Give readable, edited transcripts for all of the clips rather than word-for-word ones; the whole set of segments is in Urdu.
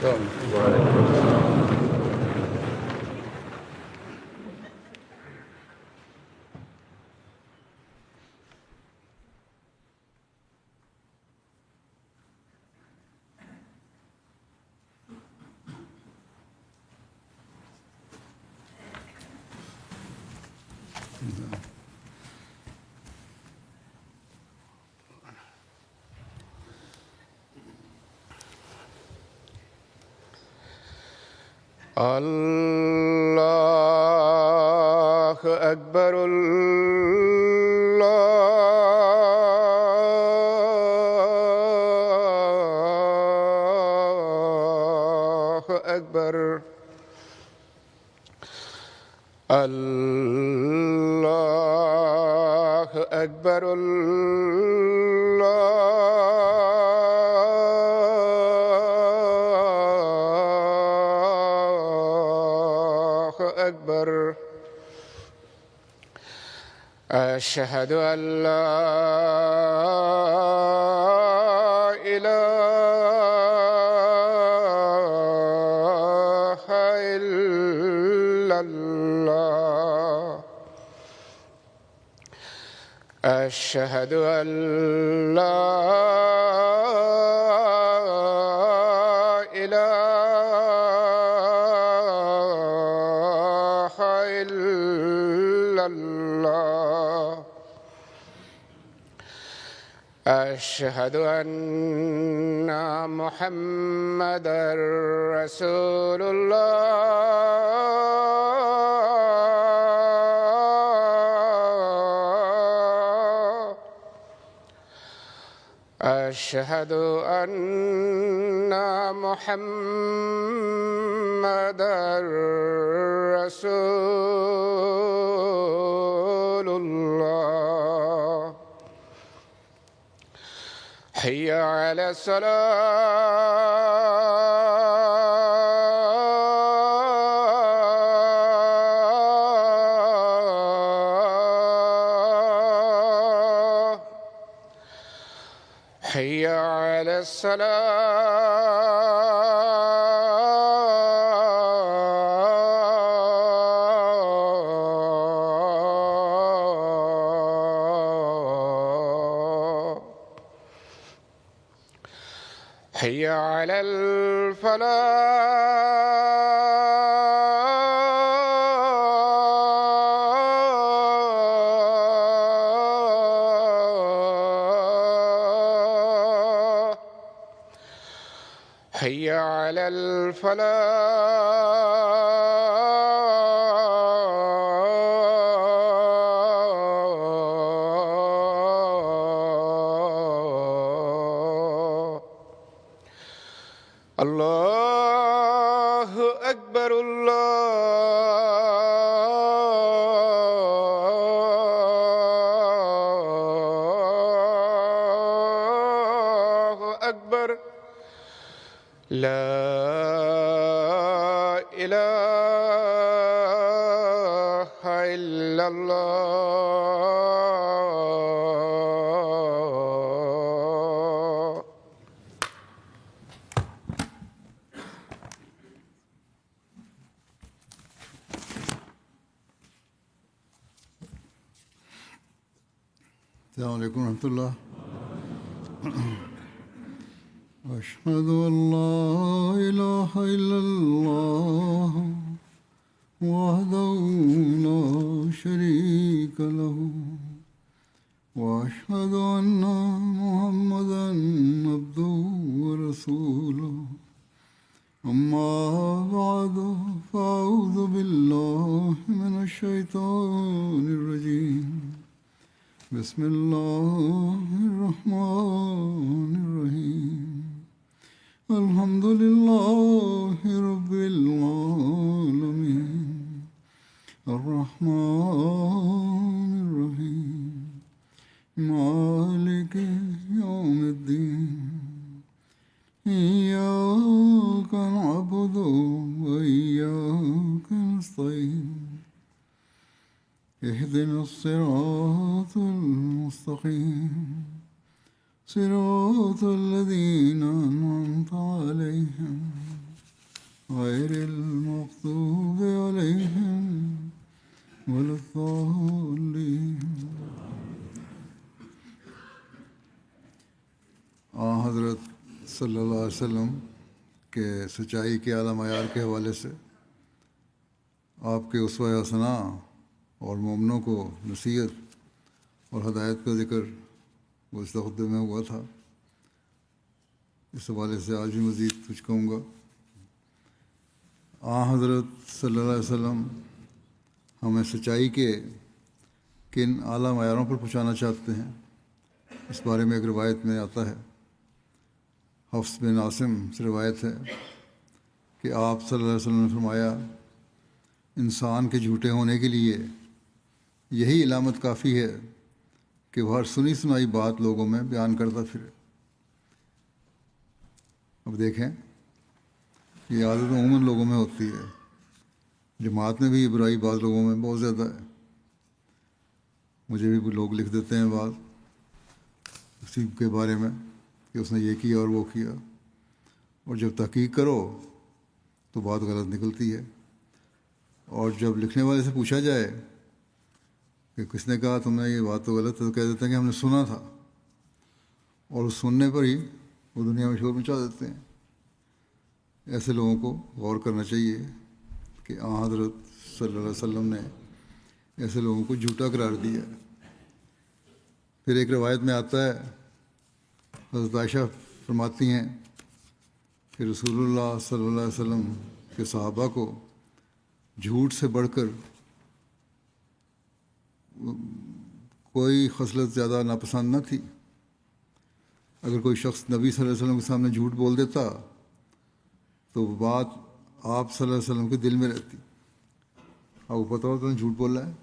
السلام. وعليكم السلام. الله أكبر. الله أكبر. الله أكبر. الله أكبر. أشهد أن لا إله إلا الله. أشهد أن لا إله إلا الله. أشهد أن محمدًا رسول الله. أشهد أن محمدًا رسول الله. حي على الصلاة. حي على الصلاة. حي على الفلاح. حي على الفلاح. الله أكبر. الله أكبر. لا إله إلا الله. السلام عليكم ورحمة الله. أشهد أن لا إله إلا الله وحده لا شريك له وأشهد أن محمدًا عبده ورسوله. أما بعد فأعوذ بالله من الشيطان الرجيم. بسم الله الرحمن الرحيم. الحمد لله رب العالمين. الرحمن الرحيم. مالك يوم الدين. إياك نعبد وإياك نستعين. اهدنا الصراط المستقيم. صراط الذين أنعمت عليهم غير المغضوب عليهم ولا الضالين. حضرت صلی اللہ علیہ وسلم کے سچائی کے اعلیٰ معیار کے حوالے سے آپ کے اسوہ حسنہ اور مومنوں کو نصیحت اور ہدایت کا ذکر گزشتہ خطبے میں ہوا تھا. اس حوالے سے آج بھی مزید کچھ کہوں گا. حضرت صلی اللہ علیہ وسلم ہمیں سچائی کے کن اعلیٰ معیاروں پر پہنچانا چاہتے ہیں، اس بارے میں ایک روایت میں آتا ہے. حفص بن عاصم سے روایت ہے کہ آپ صلی اللہ علیہ وسلم نے فرمایا، انسان کے جھوٹے ہونے کے لیے یہی علامت کافی ہے کہ وہ ہر سنی سنائی بات لوگوں میں بیان کرتا پھرے. اب دیکھیں، یہ عادت عموماً لوگوں میں ہوتی ہے. جماعت میں بھی یہ برائی بعض لوگوں میں بہت زیادہ ہے. مجھے بھی لوگ لکھ دیتے ہیں بعض اسی کے بارے میں کہ اس نے یہ کیا اور وہ کیا، اور جب تحقیق کرو تو بات غلط نکلتی ہے. اور جب لکھنے والے سے پوچھا جائے کہ کس نے کہا تم نے یہ بات تو غلط ہے، تو کہہ دیتے ہیں کہ ہم نے سنا تھا، اور اس سننے پر ہی وہ دنیا میں شور مچا دیتے ہیں. ایسے لوگوں کو غور کرنا چاہیے کہ حضرت صلی اللہ علیہ وسلم نے ایسے لوگوں کو جھوٹا قرار دیا. پھر ایک روایت میں آتا ہے، حضرت عائشہ فرماتی ہیں کہ رسول اللہ صلی اللہ علیہ وسلم کے صحابہ کو جھوٹ سے بڑھ کر کوئی خصلت زیادہ ناپسند نہ تھی. اگر کوئی شخص نبی صلی اللہ علیہ وسلم کے سامنے جھوٹ بول دیتا تو وہ بات آپ صلی اللہ علیہ وسلم کے دل میں رہتی. آپ کو پتہ ہوتا ہے جھوٹ بول رہا ہے،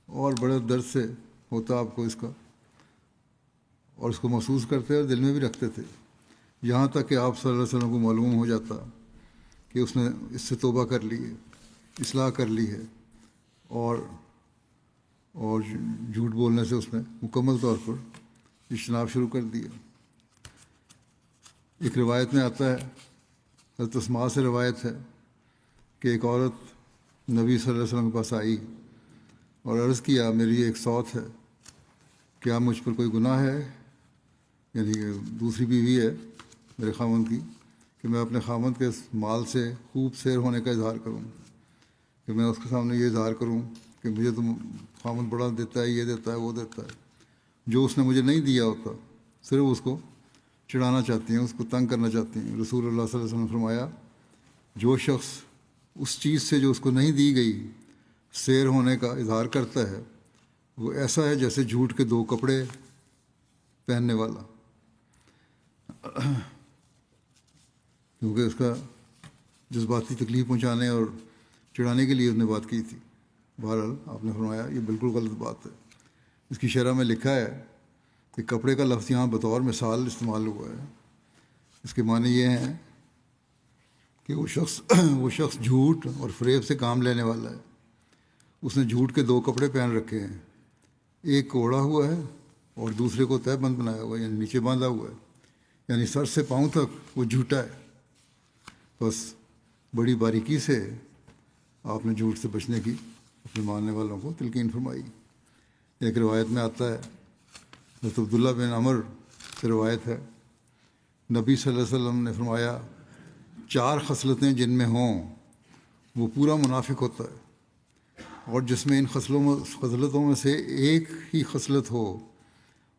اور بڑے درد سے ہوتا آپ کو اس کا، اور اس کو محسوس کرتے اور دل میں بھی رکھتے تھے، یہاں تک کہ آپ صلی اللہ علیہ وسلم کو معلوم ہو جاتا کہ اس نے اس سے توبہ کر لی ہے، اصلاح کر لی ہے، اور جھوٹ بولنے سے اس نے مکمل طور پر اجتناب شروع کر دیا. ایک روایت میں آتا ہے، حضرت اسماء سے روایت ہے کہ ایک عورت نبی صلی اللہ علیہ وسلم کے پاس آئی اور عرض کیا، میری ایک سوت ہے، کیا مجھ پر کوئی گناہ ہے، یعنی کہ دوسری بیوی ہے میرے خاوند کی، کہ میں اپنے خاوند کے مال سے خوب سیر ہونے کا اظہار کروں، کہ میں اس کے سامنے یہ اظہار کروں کہ مجھے تو خاوند بڑا دیتا ہے، یہ دیتا ہے، وہ دیتا ہے، جو اس نے مجھے نہیں دیا ہوتا صرف اس کو چڑھانا چاہتی ہیں، اس کو تنگ کرنا چاہتی ہیں. رسول اللہ صلی اللہ علیہ وسلم نے فرمایا، جو شخص اس چیز سے جو اس کو نہیں دی گئی سیر ہونے کا اظہار کرتا ہے، وہ ایسا ہے جیسے جھوٹ کے دو کپڑے پہننے والا، کیونکہ اس کا جذباتی تکلیف پہنچانے اور چڑھانے کے لیے اس نے بات کی تھی. بہرحال آپ نے فرمایا یہ بالکل غلط بات ہے. اس کی شرح میں لکھا ہے کہ کپڑے کا لفظ یہاں بطور مثال استعمال ہوا ہے. اس کے معنی یہ ہیں کہ وہ شخص جھوٹ اور فریب سے کام لینے والا ہے. اس نے جھوٹ کے دو کپڑے پہن رکھے ہیں، ایک کو اوڑھا ہوا ہے اور دوسرے کو تہہ بند بنایا ہوا ہے، یعنی نیچے باندھا ہوا ہے، یعنی سر سے پاؤں تک وہ جھوٹا ہے. بس بڑی باریکی سے آپ نے جھوٹ سے بچنے کی اپنے ماننے والوں کو تلقین فرمائی. ایک روایت میں آتا ہے، حضرت عبداللہ بن عمر سے روایت ہے، نبی صلی اللہ علیہ وسلم نے فرمایا، 4 خصلتیں جن میں ہوں وہ پورا منافق ہوتا ہے، اور جس میں ان خصلتوں میں سے ایک ہی خصلت ہو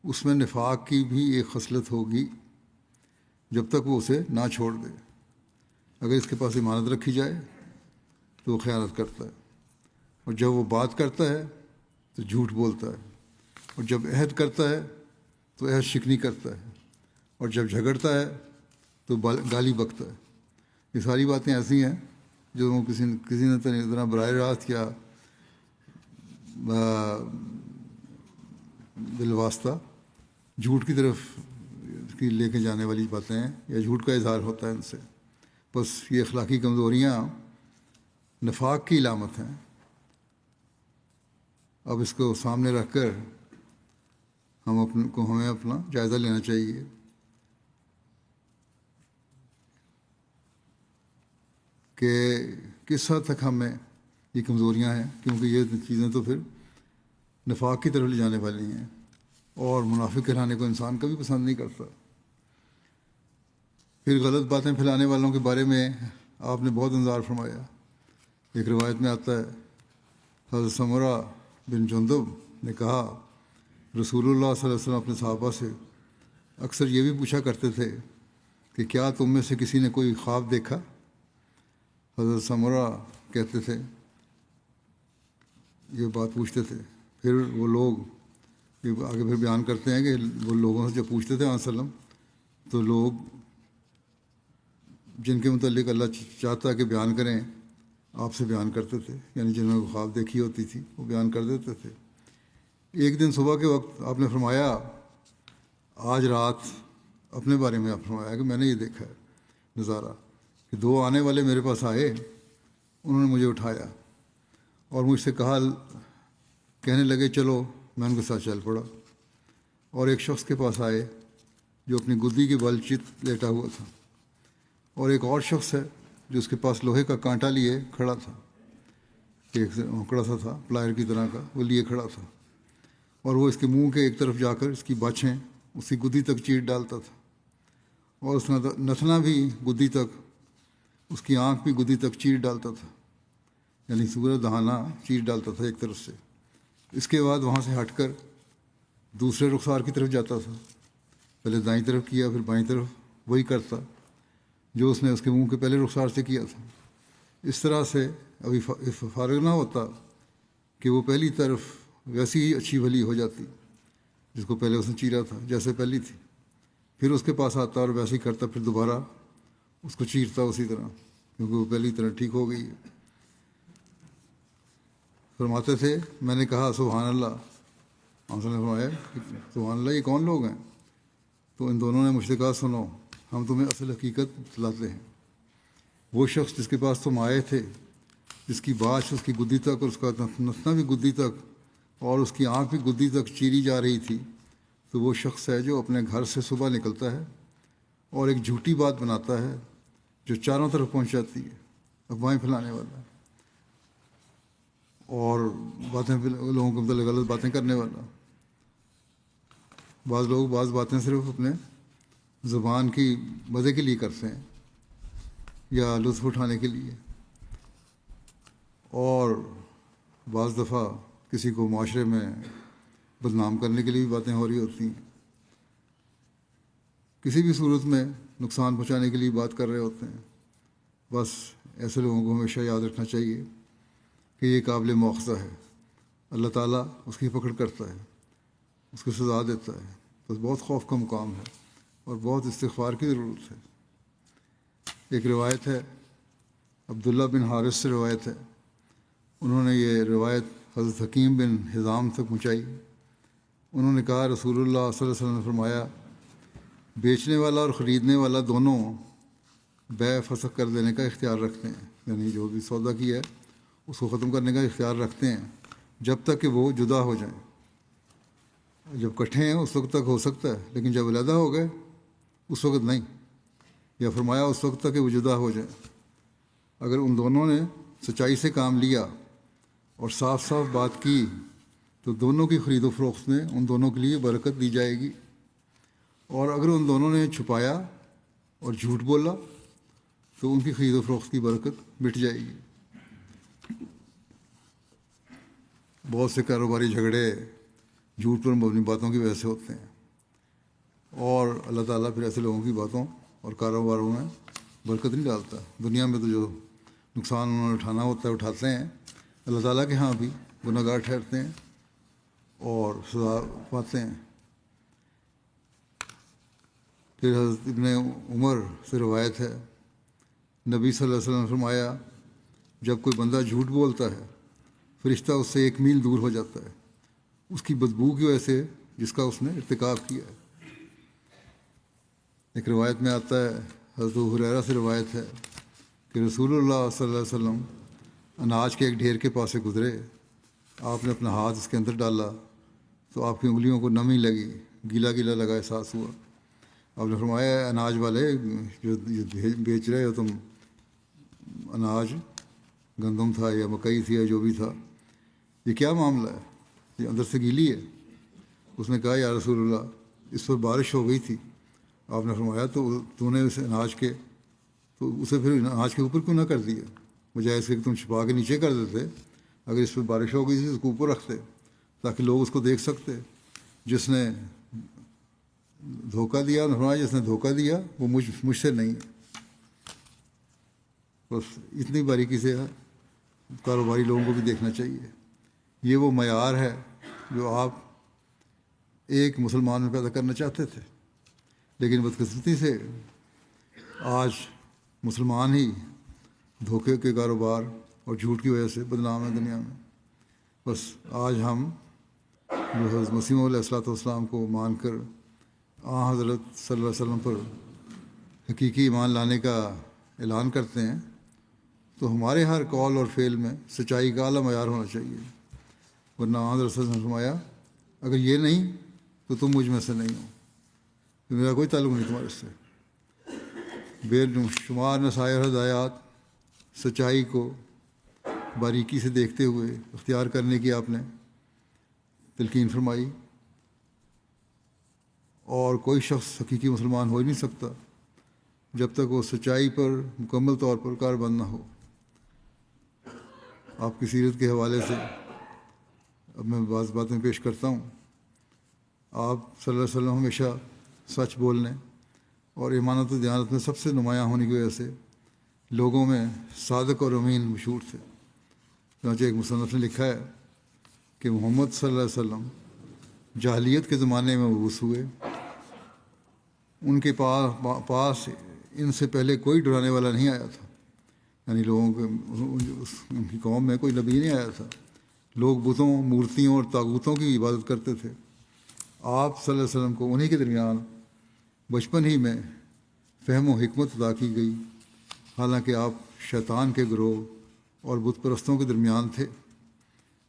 اس میں نفاق کی بھی ایک خصلت ہوگی جب تک وہ اسے نہ چھوڑ دے. اگر اس کے پاس امانت رکھی جائے تو وہ خیانت کرتا ہے، اور جب وہ بات کرتا ہے تو جھوٹ بولتا ہے، اور جب عہد کرتا ہے تو عہد شکنی کرتا ہے، اور جب جھگڑتا ہے تو گالی بکتا ہے. یہ ساری باتیں ایسی ہیں جو کسی نے اتنا براہ راست یا بالواسطہ جھوٹ کی طرف لے کے جانے والی باتیں ہیں، یا جھوٹ کا اظہار ہوتا ہے ان سے. بس یہ اخلاقی کمزوریاں نفاق کی علامت ہیں. اب اس کو سامنے رکھ کر ہمیں اپنا جائزہ لینا چاہیے. کہ کس حد تک ہم میں یہ کمزوریاں ہیں، کیونکہ یہ چیزیں تو پھر نفاق کی طرف لے جانے والی ہیں، اور منافق کہلانے کو انسان کبھی پسند نہیں کرتا۔ پھر غلط باتیں پھیلانے والوں کے بارے میں آپ نے بہت انذار فرمایا۔ ایک روایت میں آتا ہے حضرت سمرہ بن جندب نے کہا رسول اللہ صلی اللہ علیہ وسلم اپنے صحابہ سے اکثر یہ بھی پوچھا کرتے تھے کہ کیا تم میں سے کسی نے کوئی خواب دیکھا؟ حضرت سمرہ کہتے تھے، یہ بات پوچھتے تھے، پھر وہ لوگ یہ آگے پھر بیان کرتے ہیں کہ وہ لوگوں سے جب پوچھتے تھے علیہ وسلم تو لوگ جن کے متعلق اللہ چاہتا ہے کہ بیان کریں آپ سے بیان کرتے تھے، یعنی جنہوں نے خواب دیکھی ہوتی تھی وہ بیان کر دیتے تھے۔ ایک دن صبح کے وقت آپ نے فرمایا، آج رات اپنے بارے میں آپ فرمایا کہ میں نے یہ دیکھا ہے نظارہ کہ دو آنے والے میرے پاس آئے، انہوں نے مجھے اٹھایا اور مجھ سے کہنے لگے چلو، میں ان کے ساتھ چل پڑا، اور ایک شخص کے پاس آئے جو اپنی گدی کے بل چت لیٹا ہوا تھا، اور ایک اور شخص ہے جو اس کے پاس لوہے کا کانٹا لیے کھڑا تھا، ایک اوکڑا سا تھا پلائر کی طرح کا، وہ لیے کھڑا تھا، اور وہ اس کے منہ کے ایک طرف جا کر اس کی باچھیں اس کی گدی تک چیٹ ڈالتا تھا، اور اس نتنا بھی گدی تک، اس کی آنکھ بھی گدی تک چیٹ ڈالتا تھا، یعنی سورج دہانہ چیٹ ڈالتا تھا ایک طرف سے۔ اس کے بعد وہاں سے ہٹ کر دوسرے رخسار کی طرف جاتا تھا، پہلے دائیں طرف کیا پھر بائیں طرف، وہی کرتا جو اس نے اس کے منہ کے پہلے رخسار سے کیا تھا۔ اس طرح سے ابھی فارغ نہ ہوتا کہ وہ پہلی طرف ویسی ہی اچھی بھلی ہو جاتی جس کو پہلے اس نے چیرا تھا، جیسے پہلی تھی، پھر اس کے پاس آتا اور ویسے ہی کرتا، پھر دوبارہ اس کو چیرتا اسی طرح، کیونکہ وہ پہلی طرح ٹھیک ہو گئی ہے۔ فرماتے تھے میں نے کہا سبحان اللہ، آپ نے فرمایا سبحان اللہ، یہ کون لوگ ہیں؟ تو ان دونوں نے مجھ سے کہا سنو، ہم تمہیں اصل حقیقت بتلاتے ہیں۔ وہ شخص جس کے پاس تم آئے تھے، جس کی باچھ اس کی گدی تک اور اس کا نتنا بھی گدی تک اور اس کی آنکھ بھی گدی تک چیری جا رہی تھی، تو وہ شخص ہے جو اپنے گھر سے صبح نکلتا ہے اور ایک جھوٹی بات بناتا ہے جو چاروں طرف پہنچ جاتی ہے، افواہیں پھیلانے والا اور لوگوں کے متعلق غلط باتیں کرنے والا۔ بعض لوگ بعض باتیں صرف اپنے زبان کی مزے کے لیے کرتے ہیں یا لطف اٹھانے کے لیے، اور بعض دفعہ کسی کو معاشرے میں بدنام کرنے کے لیے بھی باتیں ہو رہی ہوتی ہیں، کسی بھی صورت میں نقصان پہنچانے کے لیے بات کر رہے ہوتے ہیں۔ بس ایسے لوگوں کو ہمیشہ یاد رکھنا چاہیے کہ یہ قابل مواخذہ ہے، اللہ تعالیٰ اس کی پکڑ کرتا ہے، اس کو سزا دیتا ہے، بس بہت خوف کا مقام ہے اور بہت استغفار کی ضرورت ہے۔ ایک روایت ہے، عبداللہ بن حارث سے روایت ہے، انہوں نے یہ روایت حضرت حکیم بن حزام تک پہنچائی۔ انہوں نے کہا رسول اللہ صلی اللہ علیہ وسلم نے فرمایا بیچنے والا اور خریدنے والا دونوں بیع فسخ کر دینے کا اختیار رکھتے ہیں، یعنی جو بھی سودا کیا ہے اس کو ختم کرنے کا اختیار رکھتے ہیں جب تک کہ وہ جدا ہو جائیں۔ جب کٹھے ہیں اس وقت تک ہو سکتا ہے، لیکن جب علیحدہ ہو گئے اس وقت نہیں، یا فرمایا اس وقت تک کہ وہ جدا ہو جائیں۔ اگر ان دونوں نے سچائی سے کام لیا اور صاف صاف بات کی تو دونوں کی خرید و فروخت میں ان دونوں کے لیے برکت دی جائے گی، اور اگر ان دونوں نے چھپایا اور جھوٹ بولا تو ان کی خرید و فروخت کی برکت مٹ جائے گی۔ بہت سے کاروباری جھگڑے جھوٹ پر مبنی باتوں کی وجہ سے ہوتے ہیں، اور اللہ تعالیٰ پھر ایسے لوگوں کی باتوں اور کاروباروں میں برکت نہیں ڈالتا۔ دنیا میں تو جو نقصان انہوں نے اٹھانا ہوتا ہے اٹھاتے ہیں، اللہ تعالیٰ کے ہاں بھی گناہ گار ٹھہرتے ہیں اور سزا پاتے ہیں۔ پھر حضرت ابن عمر سے روایت ہے، نبی صلی اللہ علیہ وسلم نے فرمایا جب کوئی بندہ جھوٹ بولتا ہے فرشتہ اس سے 1 میل دور ہو جاتا ہے اس کی بدبو کی وجہ سے جس کا اس نے ارتکاب کیا ہے۔ ایک روایت میں آتا ہے، حضرت ہریرہ سے روایت ہے کہ رسول اللہ صلی اللہ علیہ وسلم اناج کے ایک ڈھیر کے پاس سے گزرے، آپ نے اپنا ہاتھ اس کے اندر ڈالا تو آپ کی انگلیوں کو نمی لگی، گیلا گیلا لگا احساس ہوا۔ آپ نے فرمایا اناج والے جو بیچ رہے ہو تم اناج گندم تھا یا مکئی تھی یا جو بھی تھا، یہ کیا معاملہ ہے؟ یہ اندر سے گیلی ہے۔ اس نے کہا یا رسول اللہ اس پر بارش ہو گئی تھی۔ آپ نے فرمایا تو نے اسے اناج کے تو اسے پھر اناج کے اوپر کیوں نہ کر دیا، بجائے اس کے کہ تم چھپا کے نیچے کر دیتے۔ اگر اس پہ بارش ہو گئی تھی تو اس کو اوپر رکھتے تاکہ لوگ اس کو دیکھ سکتے۔ جس نے دھوکہ دیا، فرمایا جس نے دھوکہ دیا وہ مجھ سے نہیں ہے۔ بس اتنی باریکی سے کاروباری لوگوں کو بھی دیکھنا چاہیے۔ یہ وہ معیار ہے جو آپ ایک مسلمان میں پیدا کرنا چاہتے تھے، لیکن بدقسمتی سے آج مسلمان ہی دھوکے کے کاروبار اور جھوٹ کی وجہ سے بدنام ہے دنیا میں۔ بس آج ہم جو حضرت مسیح علیہ السلام کو مان کر حضرت صلی اللہ علیہ وسلم پر حقیقی ایمان لانے کا اعلان کرتے ہیں، تو ہمارے ہر قول اور فعل میں سچائی کا اعلیٰ معیار ہونا چاہیے، ورنہ حضرت صلی اللہ علیہ وسلم نے فرمایا اگر یہ نہیں تو تم مجھ میں سے نہیں ہو، تو میرا کوئی تعلق نہیں تمہارے سے۔ بے شمار نصائح اور ہدایات سچائی کو باریکی سے دیکھتے ہوئے اختیار کرنے کی آپ نے تلقین فرمائی، اور کوئی شخص حقیقی مسلمان ہو ہی نہیں سکتا جب تک وہ سچائی پر مکمل طور پر کاربند نہ ہو۔ آپ کی سیرت کے حوالے سے اب میں بعض باتیں پیش کرتا ہوں۔ آپ صلی اللہ علیہ وسلم ہمیشہ سچ بولنے اور ایمانت و دیانت میں سب سے نمایاں ہونے کی وجہ سے لوگوں میں صادق اور امین مشہور تھے۔ چنانچہ ایک مصنف نے لکھا ہے کہ محمد صلی اللہ علیہ وسلم جاہلیت کے زمانے میں مبعوث ہوئے، ان کے پاس ان سے پہلے کوئی ڈرانے والا نہیں آیا تھا، یعنی لوگوں کے ان کی قوم میں کوئی نبی نہیں آیا تھا۔ لوگ بتوں، مورتیوں اور طاغوتوں کی عبادت کرتے تھے۔ آپ صلی اللہ علیہ وسلم کو انہی کے درمیان بچپن ہی میں فہم و حکمت عطا کی گئی، حالانکہ آپ شیطان کے گروہ اور بت پرستوں کے درمیان تھے۔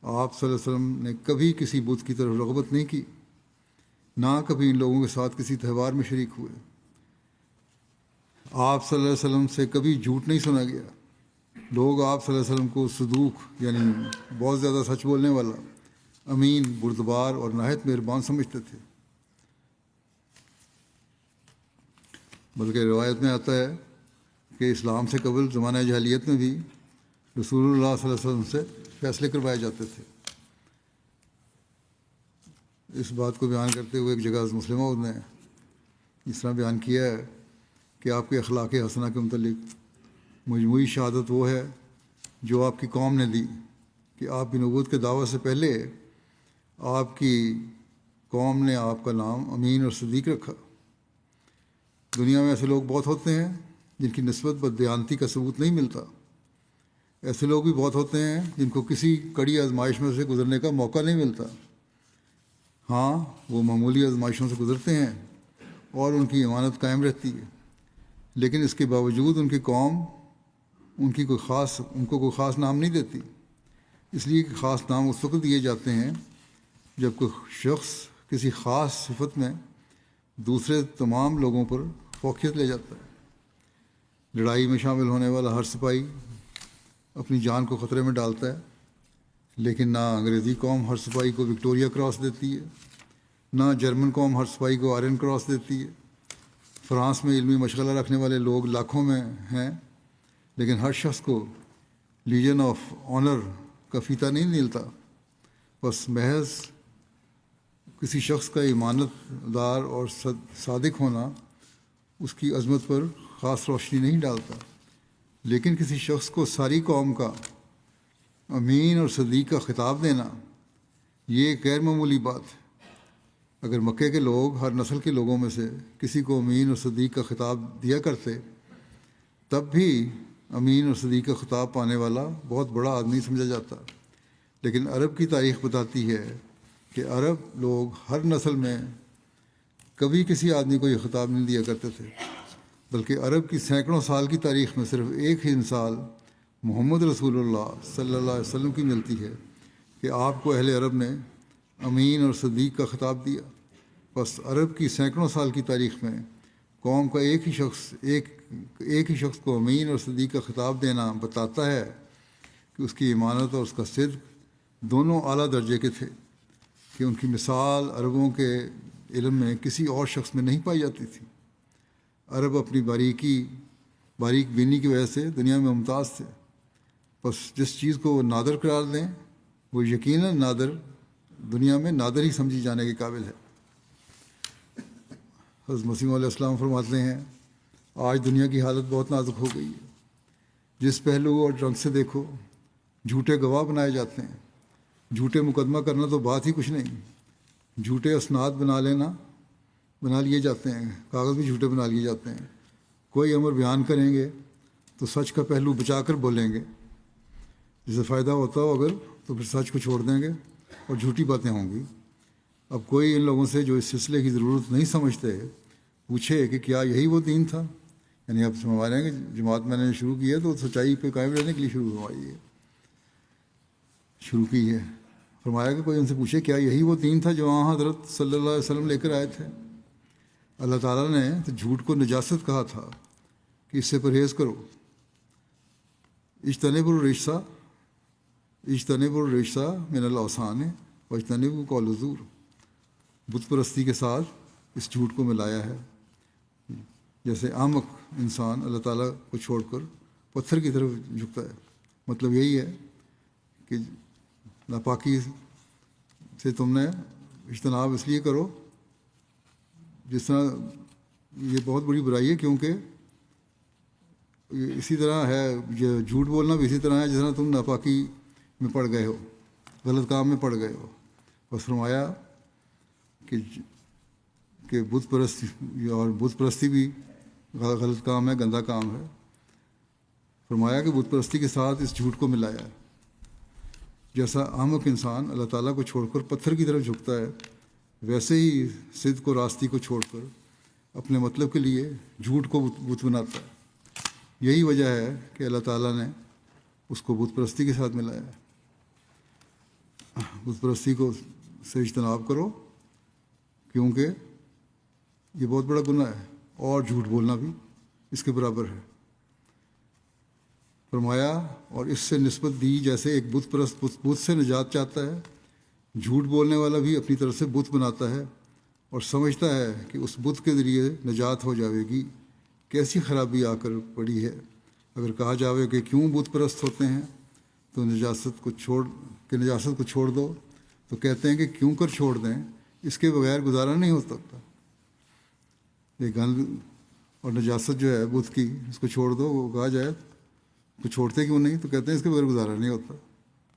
آپ صلی اللہ علیہ وسلم نے کبھی کسی بت کی طرف رغبت نہیں کی، نہ کبھی ان لوگوں کے ساتھ کسی تہوار میں شریک ہوئے۔ آپ صلی اللہ علیہ وسلم سے کبھی جھوٹ نہیں سنا گیا۔ لوگ آپ صلی اللہ علیہ وسلم کو صدوق یعنی بہت زیادہ سچ بولنے والا، امین، بردبار اور نہایت مہربان سمجھتے تھے۔ بلکہ روایت میں آتا ہے کہ اسلام سے قبل زمانہ جاہلیت میں بھی رسول اللہ صلی اللہ علیہ وسلم سے فیصلے کروائے جاتے تھے۔ اس بات کو بیان کرتے ہوئے ایک جگہ مسلمہ نے اس طرح بیان کیا ہے کہ آپ کے اخلاق حسنہ کے متعلق مجموعی شہادت وہ ہے جو آپ کی قوم نے دی کہ آپ کی نبوت کے دعوت سے پہلے آپ کی قوم نے آپ کا نام امین اور صدیق رکھا۔ دنیا میں ایسے لوگ بہت ہوتے ہیں جن کی نسبت بددیانتی کا ثبوت نہیں ملتا۔ ایسے لوگ بھی بہت ہوتے ہیں جن کو کسی کڑی آزمائش میں سے گزرنے کا موقع نہیں ملتا۔ ہاں، وہ معمولی آزمائشوں سے گزرتے ہیں اور ان کی ایمانت قائم رہتی ہے، لیکن اس کے باوجود ان کی قوم ان کو کوئی خاص نام نہیں دیتی، اس لیے کہ خاص نام اس وقت دیے جاتے ہیں جب کوئی شخص کسی خاص صفت میں دوسرے تمام لوگوں پر فوقیت لے جاتا ہے۔ لڑائی میں شامل ہونے والا ہر سپاہی اپنی جان کو خطرے میں ڈالتا ہے، لیکن نہ انگریزی قوم ہر سپاہی کو وکٹوریا کراس دیتی ہے، نہ جرمن قوم ہر سپاہی کو آئرن کراس دیتی ہے۔ فرانس میں علمی مشغلہ رکھنے والے لوگ لاکھوں میں ہیں، لیکن ہر شخص کو لیجن آف آنر کا فیتہ نہیں ملتا۔ بس محض کسی شخص کا ایمانت دار اور صادق ہونا اس کی عظمت پر خاص روشنی نہیں ڈالتا، لیکن کسی شخص کو ساری قوم کا امین اور صدیق کا خطاب دینا یہ ایک غیر معمولی بات ہے۔ اگر مکے کے لوگ ہر نسل کے لوگوں میں سے کسی کو امین اور صدیق کا خطاب دیا کرتے، تب بھی امین اور صدیق کا خطاب پانے والا بہت بڑا آدمی سمجھا جاتا۔ لیکن عرب کی تاریخ بتاتی ہے کہ عرب لوگ ہر نسل میں کبھی کسی آدمی کو یہ خطاب نہیں دیا کرتے تھے، بلکہ عرب کی سینکڑوں سال کی تاریخ میں صرف ایک ہی مثال محمد رسول اللہ صلی اللہ علیہ وسلم کی ملتی ہے کہ آپ کو اہل عرب نے امین اور صدیق کا خطاب دیا۔ بس عرب کی سینکڑوں سال کی تاریخ میں قوم کا ایک ہی شخص ایک ایک ہی شخص کو امین اور صدیق کا خطاب دینا بتاتا ہے کہ اس کی ایمانت اور اس کا صدق دونوں اعلیٰ درجے کے تھے، کہ ان کی مثال عربوں کے علم میں کسی اور شخص میں نہیں پائی جاتی تھی۔ عرب اپنی باریک بینی کی وجہ سے دنیا میں ممتاز تھے، بس جس چیز کو وہ نادر قرار دیں وہ یقیناً نادر دنیا میں نادر ہی سمجھی جانے کے قابل ہے۔ حضرت مسیح علیہ السلام فرماتے ہیں، آج دنیا کی حالت بہت نازک ہو گئی ہے، جس پہلو اور رنگ سے دیکھو جھوٹے گواہ بنائے جاتے ہیں، جھوٹے مقدمہ کرنا تو بات ہی کچھ نہیں، جھوٹے اسناد بنا لیے جاتے ہیں، کاغذ بھی جھوٹے بنا لیے جاتے ہیں۔ کوئی امر بیان کریں گے تو سچ کا پہلو بچا کر بولیں گے، جسے فائدہ ہوتا ہو اگر تو پھر سچ کو چھوڑ دیں گے اور جھوٹی باتیں ہوں گی۔ اب کوئی ان لوگوں سے جو اس سلسلے کی ضرورت نہیں سمجھتے پوچھے کہ کیا یہی وہ دین تھا؟ یعنی آپ سمجھا رہے ہیں کہ جماعت میں نے شروع کی ہے تو سچائی پہ قائم رہنے کے لیے شروع کی ہے۔ فرمایا کہ کوئی ان سے پوچھے کیا یہی وہ دین تھا جو وہاں حضرت صلی اللہ علیہ وسلم لے کر آئے تھے؟ اللہ تعالیٰ نے تو جھوٹ کو نجاست کہا تھا کہ اس سے پرہیز کرو۔ اجتنبوا الرجس من الاوثان واجتنبوا قول الزور، بت پرستی کے ساتھ اس جھوٹ کو ملایا ہے، جیسے احمق انسان اللہ تعالیٰ کو چھوڑ کر پتھر کی طرف جھکتا ہے۔ مطلب یہی ہے کہ ناپاکی سے تم نے اجتناب اس لیے کرو، جس طرح یہ بہت بڑی برائی ہے، کیونکہ اسی طرح ہے، یہ جھوٹ بولنا بھی اسی طرح ہے جس طرح تم ناپاکی میں پڑ گئے ہو، غلط کام میں پڑ گئے ہو۔ بس فرمایا کہ بت پرستی بھی غلط کام ہے، گندا کام ہے۔ فرمایا کہ بت پرستی کے ساتھ اس جھوٹ کو ملایا ہے، جیسا احمق انسان اللہ تعالیٰ کو چھوڑ کر پتھر کی طرف جھکتا ہے، ویسے ہی صدق و راستی کو چھوڑ کر اپنے مطلب کے لیے جھوٹ کو بت بناتا ہے۔ یہی وجہ ہے کہ اللہ تعالیٰ نے اس کو بت پرستی کے ساتھ ملایا ہے۔ بت پرستی کو سے اجتناب کرو، کیونکہ یہ بہت بڑا گناہ ہے، اور جھوٹ بولنا بھی اس کے برابر ہے۔ فرمایا اور اس سے نسبت دی جیسے ایک بت پرست بت سے نجات چاہتا ہے، جھوٹ بولنے والا بھی اپنی طرف سے بت بناتا ہے اور سمجھتا ہے کہ اس بت کے ذریعے نجات ہو جاوے گی۔ کیسی خرابی آ کر پڑی ہے۔ اگر کہا جاوے کہ کیوں بت پرست ہوتے ہیں تو نجاست کو چھوڑ دو، تو کہتے ہیں کہ کیوں کر چھوڑ دیں، اس کے بغیر گزارا نہیں ہو سکتا۔ یہ گند اور نجاست جو ہے بت کی، اس کو چھوڑ دو، وہ کہا جائے تو چھوڑتے کیوں نہیں، تو کہتے ہیں اس کے بغیر گزارا نہیں ہوتا،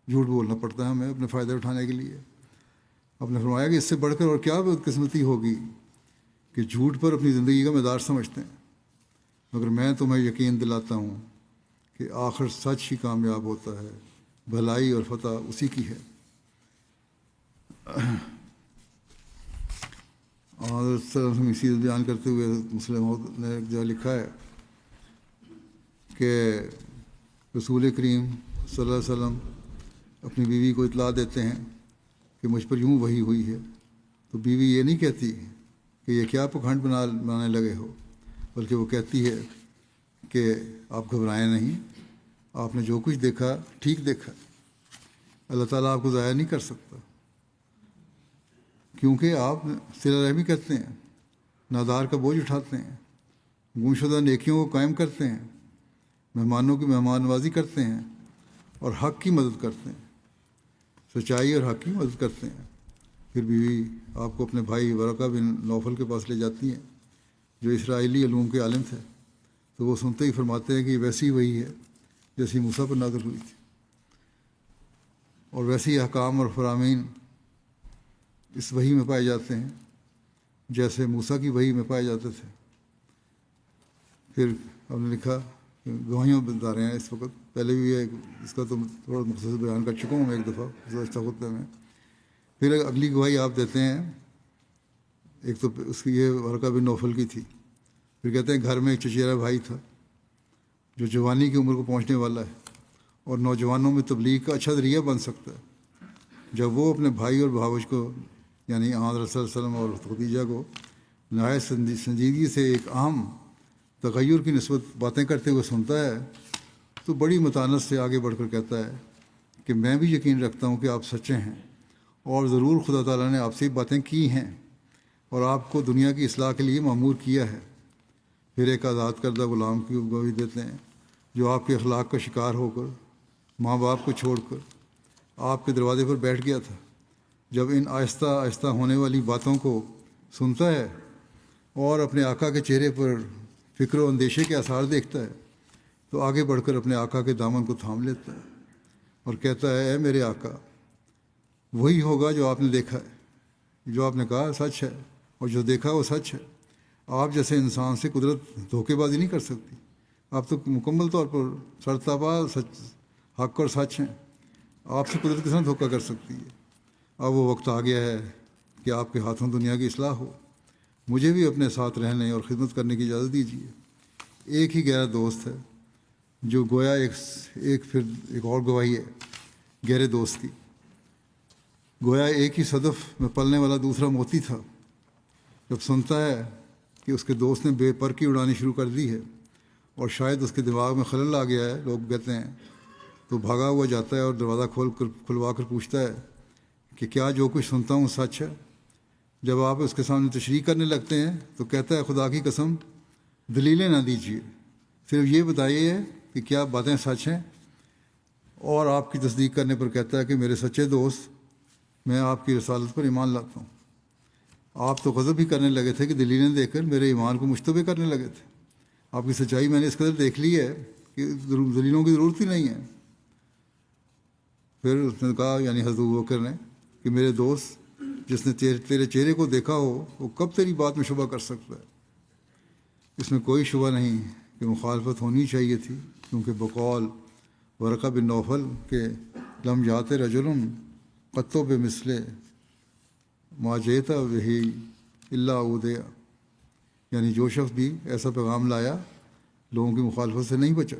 جھوٹ بولنا پڑتا ہے ہمیں اپنے فائدے اٹھانے کے لیے۔ آپ نے فرمایا کہ اس سے بڑھ کر اور کیا بدقسمتی ہوگی کہ جھوٹ پر اپنی زندگی کا مدار سمجھتے ہیں، مگر میں تمہیں یقین دلاتا ہوں کہ آخر سچ ہی کامیاب ہوتا ہے، بھلائی اور فتح اسی کی ہے۔ اور اسی بیان کرتے ہوئے مسلم نے ایک جگہ لکھا ہے کہ رسول کریم صلی اللہ علیہ وسلم اپنی بیوی کو اطلاع دیتے ہیں کہ مجھ پر یوں وحی ہوئی ہے، تو بیوی یہ نہیں کہتی کہ یہ کیا پکھنڈ بنانے لگے ہو، بلکہ وہ کہتی ہے کہ آپ گھبرائیں نہیں، آپ نے جو کچھ دیکھا ٹھیک دیکھا، اللہ تعالیٰ آپ کو ضائع نہیں کر سکتا، کیونکہ آپ صلہ رحمی کرتے ہیں، نادار کا بوجھ اٹھاتے ہیں، گمشدہ نیکیوں کو قائم کرتے ہیں، مہمانوں کی مہمان نوازی کرتے ہیں اور حق کی مدد کرتے ہیں، سچائی اور حق کی مدد کرتے ہیں۔ پھر بیوی آپ کو اپنے بھائی ورقہ بن نوفل کے پاس لے جاتی ہیں، جو اسرائیلی علوم کے عالم تھے، تو وہ سنتے ہی فرماتے ہیں کہ یہ ویسی وہی ہے جیسی موسیٰ پر نازل ہوئی تھی، اور ویسے ہی احکام اور فرامین اس وحی میں پائے جاتے ہیں جیسے موسیٰ کی وحی میں پائے جاتے تھے۔ پھر ہم نے لکھا کہ گواہیاں بتا رہے ہیں اس وقت، پہلے بھی ہے اس کا تو تھوڑا مختصر بیان کر چکا ہوں میں ایک دفعہ گزشتہ خطبے میں۔ پھر اگلی گواہی آپ دیتے ہیں، ایک تو اس کی یہ ورقہ بن نوفل کی تھی، پھر کہتے ہیں گھر میں ایک چچیرا بھائی تھا جو جوانی کی عمر کو پہنچنے والا ہے اور نوجوانوں میں تبلیغ کا اچھا ذریعہ بن سکتا ہے۔ جب وہ اپنے بھائی اور بھاوج کو یعنی آن رسول صلی اللہ علیہ وسلم اور خدیجہ کو نہایت سنجیدگی سے ایک اہم تغیر کی نسبت باتیں کرتے ہوئے سنتا ہے تو بڑی متانت سے آگے بڑھ کر کہتا ہے کہ میں بھی یقین رکھتا ہوں کہ آپ سچے ہیں اور ضرور خدا تعالیٰ نے آپ سے باتیں کی ہیں اور آپ کو دنیا کی اصلاح کے لیے مأمور کیا ہے۔ پھر ایک آزاد کردہ غلام کی گواہی دیتے ہیں جو آپ کے اخلاق کا شکار ہو کر ماں باپ کو چھوڑ کر آپ کے دروازے پر بیٹھ گیا تھا۔ جب ان آہستہ آہستہ ہونے والی باتوں کو سنتا ہے اور اپنے آقا کے چہرے پر فکر و اندیشے کے آثار دیکھتا ہے تو آگے بڑھ کر اپنے آقا کے دامن کو تھام لیتا ہے اور کہتا ہے، اے میرے آقا، وہی ہوگا جو آپ نے دیکھا ہے، جو آپ نے کہا سچ ہے، اور جو دیکھا وہ سچ ہے۔ آپ جیسے انسان سے قدرت دھوکے بازی نہیں کر سکتی، آپ تو مکمل طور پر سرتابہ سچ، حق اور سچ ہیں، آپ سے قدرت کس طرح دھوکہ کر سکتی ہے۔ اب وہ وقت آ گیا ہے کہ آپ کے ہاتھوں دنیا کی اصلاح ہو، مجھے بھی اپنے ساتھ رہنے اور خدمت کرنے کی اجازت دیجیے۔ ایک ہی گہرا دوست ہے جو گویا پھر ایک اور گواہی ہے گہرے دوست کی، گویا ایک ہی صدف میں پلنے والا دوسرا موتی تھا۔ جب سنتا ہے کہ اس کے دوست نے بے پر کی اڑانی شروع کر دی ہے اور شاید اس کے دماغ میں خلل آ گیا ہے، لوگ کہتے ہیں، تو بھاگا ہوا جاتا ہے اور دروازہ کھلوا کر پوچھتا ہے کہ کیا جو کچھ سنتا ہوں سچ ہے؟ جب آپ اس کے سامنے تشریح کرنے لگتے ہیں تو کہتا ہے، خدا کی قسم دلیلیں نہ دیجیے، صرف یہ بتائیے کہ کیا باتیں سچ ہیں۔ اور آپ کی تصدیق کرنے پر کہتا ہے کہ میرے سچے دوست، میں آپ کی رسالت پر ایمان لاتا ہوں۔ آپ تو غضب ہی کرنے لگے تھے کہ دلیلیں دے کر میرے ایمان کو مشتبہ کرنے لگے تھے۔ آپ کی سچائی میں نے اس قدر دیکھ لی ہے کہ دلیلوں کی ضرورت ہی نہیں ہے۔ پھر اس نے کہا، یعنی حضرت ابوبکر نے، کہ میرے دوست، جس نے تیرے چہرے کو دیکھا ہو وہ کب تیری بات میں شبہ کر سکتا ہے؟ اس میں کوئی شبہ نہیں کہ مخالفت ہونی چاہیے تھی، کیونکہ بقول ورقہ بن نوفل کے لم جاتے رجل قطو بے مثل ما جیتا وہی اللہ اودیا، یعنی جو شخص بھی ایسا پیغام لایا لوگوں کی مخالفت سے نہیں بچا۔